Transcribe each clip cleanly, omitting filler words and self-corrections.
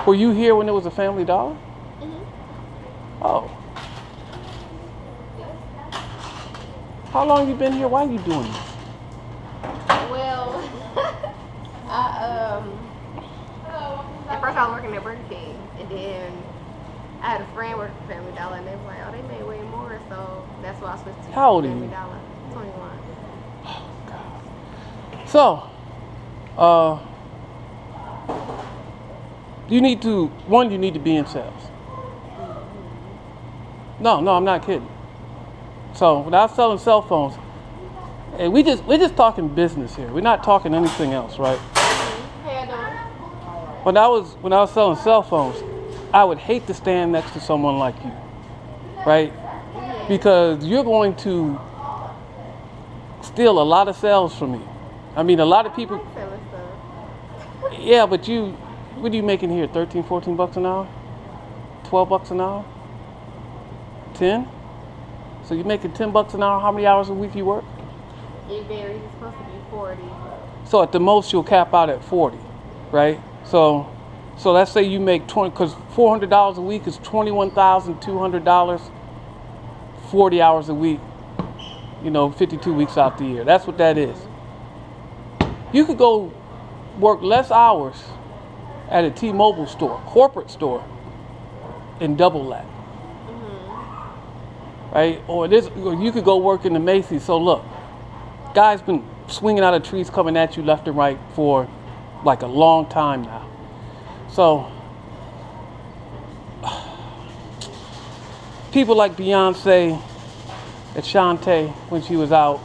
Were you here when it was a Family Dollar? Oh. How long you been here? Why are you doing this? Well, at first I was working at Burger King, and then I had a friend working for Family Dollar, and they were like, oh, they made way more, so that's why I switched to How old are Family you? Dollar. 21. Oh, God. So, you need to be in sales. No, I'm not kidding. So when I was selling cell phones, and we're just talking business here. We're not talking anything else, right? How you doing? When I was selling cell phones, I would hate to stand next to someone like you, right? Because you're going to steal a lot of sales from me. I mean, a lot of people. Selling stuff. Yeah, but what are you making here? 13, 14 bucks an hour? 12 bucks an hour? 10? So you're making 10 bucks an hour. How many hours a week you work? It varies. It's supposed to be 40. So at the most you'll cap out at 40, right? So let's say you make 20, because $400 a week is $21,200, 40 hours a week, 52 weeks out the year. That's what that is. You could go work less hours at a T-Mobile store, corporate store, and double that. Right? Or you could go work in the Macy's. So look, guys been swinging out of trees coming at you left and right for like a long time now. So people like Beyonce, Ashante when she was out,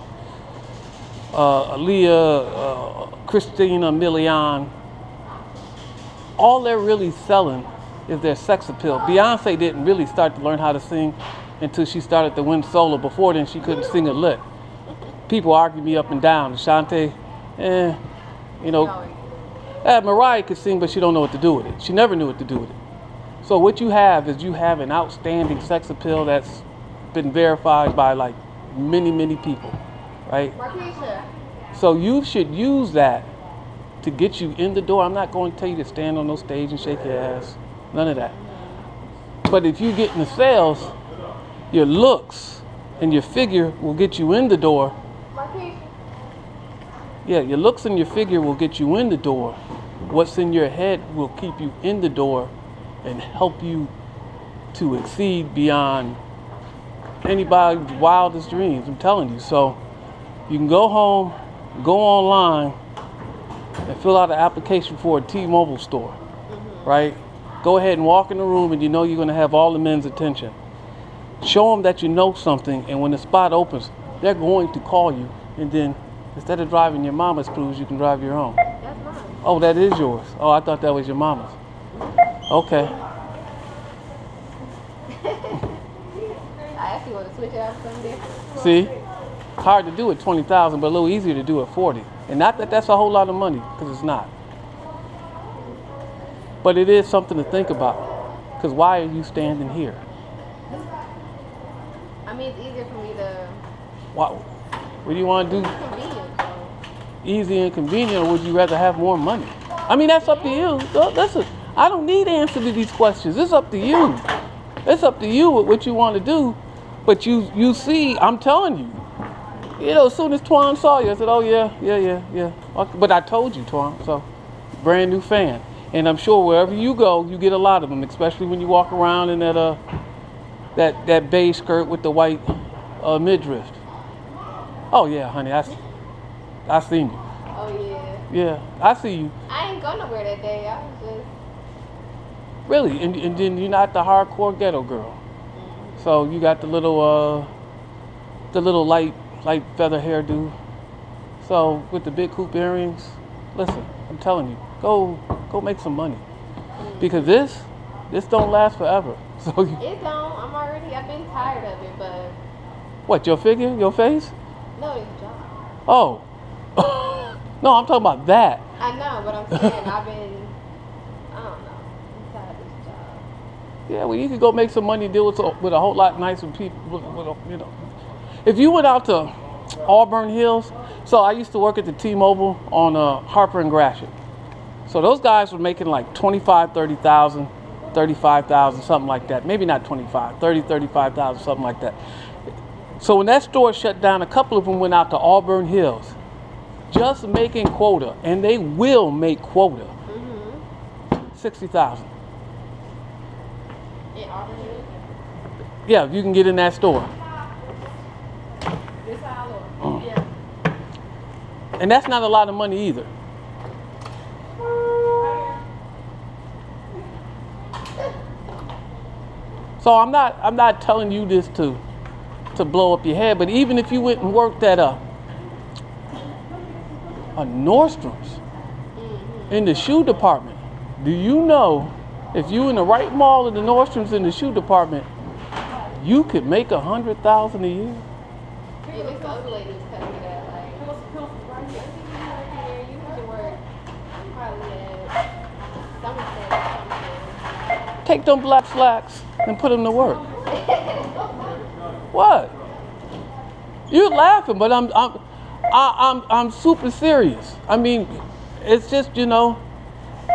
Aaliyah, Christina Milian, all they're really selling is their sex appeal. Beyonce didn't really start to learn how to sing until she started to win solo. Before then, she couldn't sing a lick. People argue me up and down. Ashante, Mariah could sing, but she don't know what to do with it. She never knew what to do with it. So what you have is an outstanding sex appeal that's been verified by like many, many people, right? Marquisha. So you should use that to get you in the door. I'm not going to tell you to stand on no stage and shake your ass. None of that. But if you get in the sales, your looks and your figure will get you in the door. Yeah, your looks and your figure will get you in the door. What's in your head will keep you in the door and help you to exceed beyond anybody's wildest dreams. I'm telling you. So you can go home, go online, and fill out an application for a T-Mobile store, right? Go ahead and walk in the room, and you're going to have all the men's attention. Show them that you know something, and when the spot opens, they're going to call you. And then, instead of driving your mama's cruise, you can drive your own. That's mine. Oh, that is yours. Oh, I thought that was your mama's. Okay. I actually want to switch out for something different. See? Hard to do at 20,000, but a little easier to do at 40. And not that that's a whole lot of money, because it's not. But it is something to think about. Because why are you standing here? I mean, it's easier for me to. What do you want to do? Convenient, so. Easy and convenient, or would you rather have more money? I mean, that's up to you. Listen, I don't need answer to these questions. It's up to you. It's up to you with what you want to do. But you see, I'm telling you. As soon as Twan saw you, I said, oh, yeah. Okay. But I told you, Twan, so brand new fan. And I'm sure wherever you go, you get a lot of them, especially when you walk around in that beige skirt with the white midriff. Oh, yeah, honey, I seen you. Oh, yeah. Yeah, I see you. I ain't going nowhere that day. I was just. Really? And then you're not the hardcore ghetto girl. So you got the little light feather hairdo. So with the big hoop earrings, listen, I'm telling you, go make some money. Because this don't last forever. So It don't. I've been tired of it, but. What, your figure? Your face? No, it's a job. Oh. No, I'm talking about that. I know, but I'm saying I don't know. I'm tired of this job. Yeah, well, you could go make some money and deal with a whole lot nicer people, If you went out to Auburn Hills, so I used to work at the T-Mobile on Harper and Gratiot. So those guys were making like 25, 30,000, 35,000, something like that. Maybe not 25, 30, 35,000, something like that. So when that store shut down, a couple of them went out to Auburn Hills, just making quota, and they will make quota. 60,000. In Auburn Hills? Yeah, if you can get in that store. This how I look. Yeah. And that's not a lot of money either. So I'm not telling you this to blow up your head, but even if you went and worked at a Nordstrom's in the shoe department, do you know if you in the right mall of the Nordstrom's in the shoe department, you could make $100,000 a year? Yeah, this other lady was telling me that, like, you need to work probably at Somerset or something. Take them black slacks and put them to work. What? You're laughing, but I'm super serious. I mean, it's just, you know,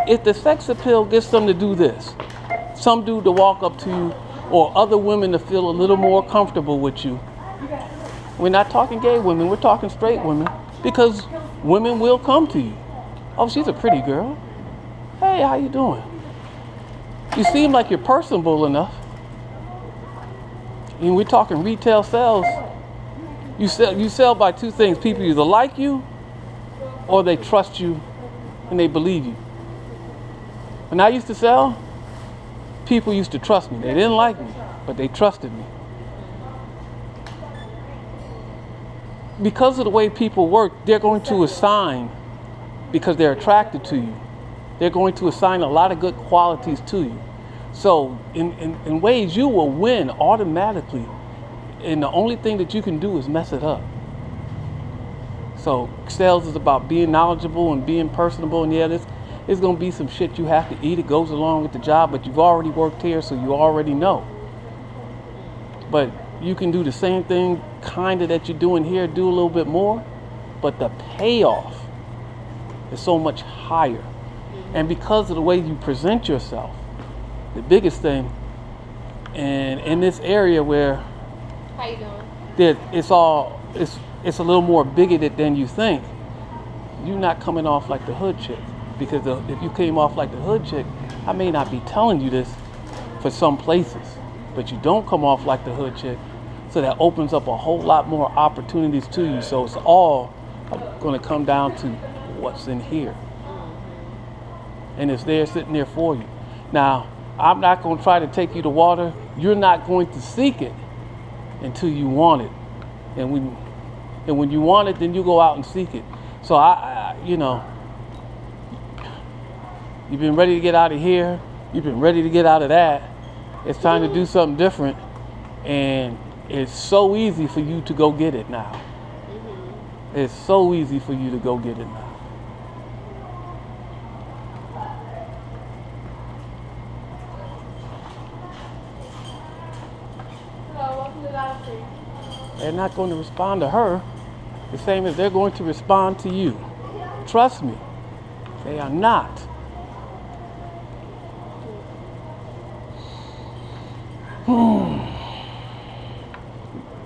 if the sex appeal gets them to do this, some dude to walk up to you, or other women to feel a little more comfortable with you. We're not talking gay women, we're talking straight women, because women will come to you. Oh, she's a pretty girl. Hey, how you doing? You seem like you're personable enough. And we're talking retail sales. You sell by two things. People either like you or they trust you and they believe you. When I used to sell, people used to trust me. They didn't like me, but they trusted me. Because of the way people work, they're going to assign, because they're attracted to you, they're going to assign a lot of good qualities to you. So in ways you will win automatically, and the only thing that you can do is mess it up. So sales is about being knowledgeable and being personable, and yeah, there's going to be some shit you have to eat. It goes along with the job, but you've already worked here, so you already know. But you can do the same thing kind of that you're doing here, do a little bit more, but the payoff is so much higher. And because of the way you present yourself, the biggest thing, and in this area where how you doing? It's a little more bigoted than you think, you're not coming off like the hood chick. Because if you came off like the hood chick, I may not be telling you this for some places, but you don't come off like the hood chick, so that opens up a whole lot more opportunities to you. So it's all going to come down to what's in here. And it's there sitting there for you. Now, I'm not going to try to take you to water. You're not going to seek it until you want it. And when you want it, then you go out and seek it. So you know, you've been ready to get out of here. You've been ready to get out of that. It's time to do something different. And it's so easy for you to go get it now. It's so easy for you to go get it now. They're not going to respond to her the same as they're going to respond to you. Trust me, they are not.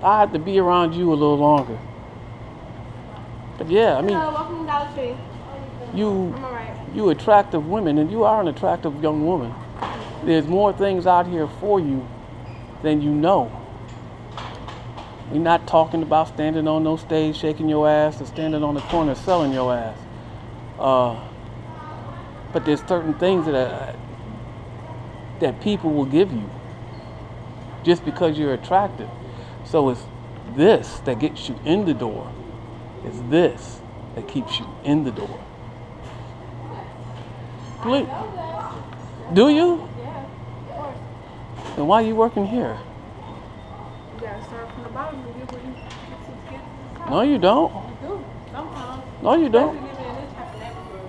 I have to be around you a little longer. But yeah, I mean, welcome to Dollar Tree. you attractive women, and you are an attractive young woman. There's more things out here for you than you know. We're not talking about standing on no stage shaking your ass and standing on the corner selling your ass. But there's certain things that people will give you just because you're attractive. So it's this that gets you in the door. It's this that keeps you in the door. Do you? Yeah, of course. Then why are you working here? You gotta start from the bottom and get where you get to the top. No, you don't. You do, sometimes. No, you don't. Especially living in this type of neighborhood.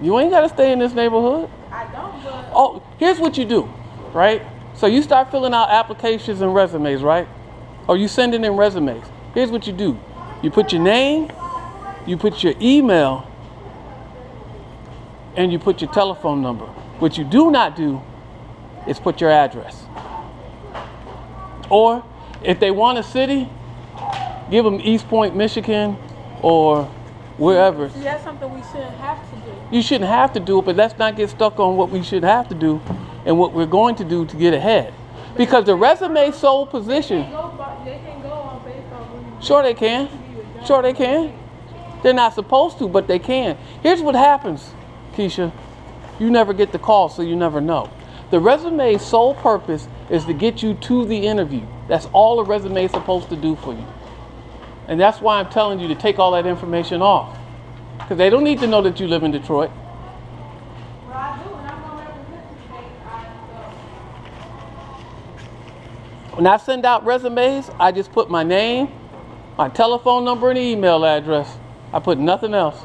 You ain't got to stay in this neighborhood. I don't, but Oh, here's what you do, right? So you start filling out applications and resumes, right? Or you sending in resumes. Here's what you do. You put your name, you put your email, and you put your telephone number. What you do not do is put your address. Or if they want a city, give them East Point, Michigan, or wherever. See, that's something we shouldn't have to do. You shouldn't have to do it, but let's not get stuck on what we should have to do and what we're going to do to get ahead. Because the resume sole position. They can go on based on when you Sure they can. Sure they can. They're not supposed to, but they can. Here's what happens, Keisha. You never get the call, so you never know. The resume's sole purpose is to get you to the interview. That's all a resume is supposed to do for you. And that's why I'm telling you to take all that information off. Because they don't need to know that you live in Detroit. Well, I do, and I'm going to represent the state. When I send out resumes, I just put my name, my telephone number, and email address. I put nothing else.